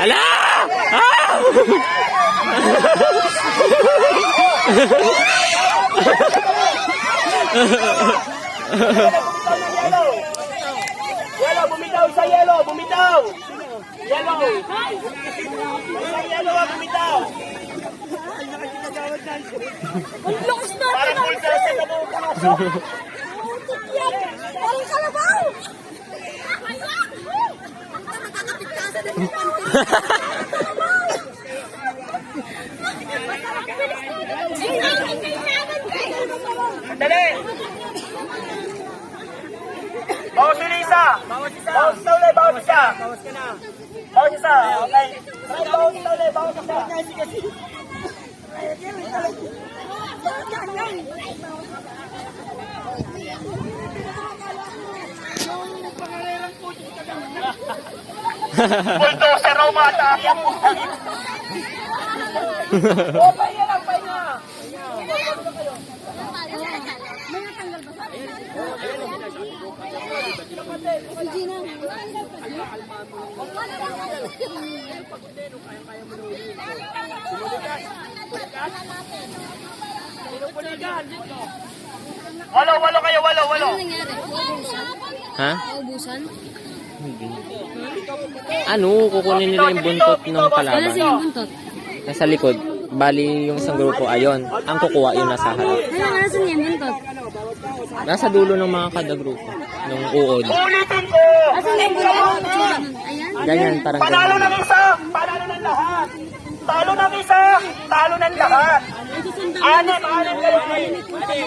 Ala! Ah! Yellow, bumitaw sa yellow, bumitaw. Yellow. Sa yellow, bumitaw. Parang pulsa sa nabubulusok. Parang kalabaw! Dali. Bawas si Lisa. Bawas na ulit, bawas isa. Bawas isa, okay. Bawas na ulit, bawas isa. Bulldozer raw mata. O, pahinga lang, pahinga. Walo kayo, walo. Ano nangyari? Naubusan? Ha? Naubusan? Hindi. Ano, kukunin nila yung buntot ng Ano kalaban. sila yung buntot? Nasa likod. Bali yung isang grupo, ayon. Ang kukuha yung nasa harap. Ano, nasan yung buntot? Nasa dulo ng mga kada grupo. Ng uod. Ulitin ko. Asan yung buntot? Ayan. Ganyan, parang Panalo ganyan. ng isa, panalo ng lahat. Talo ng isa, talo ng lahat. Anim kayo.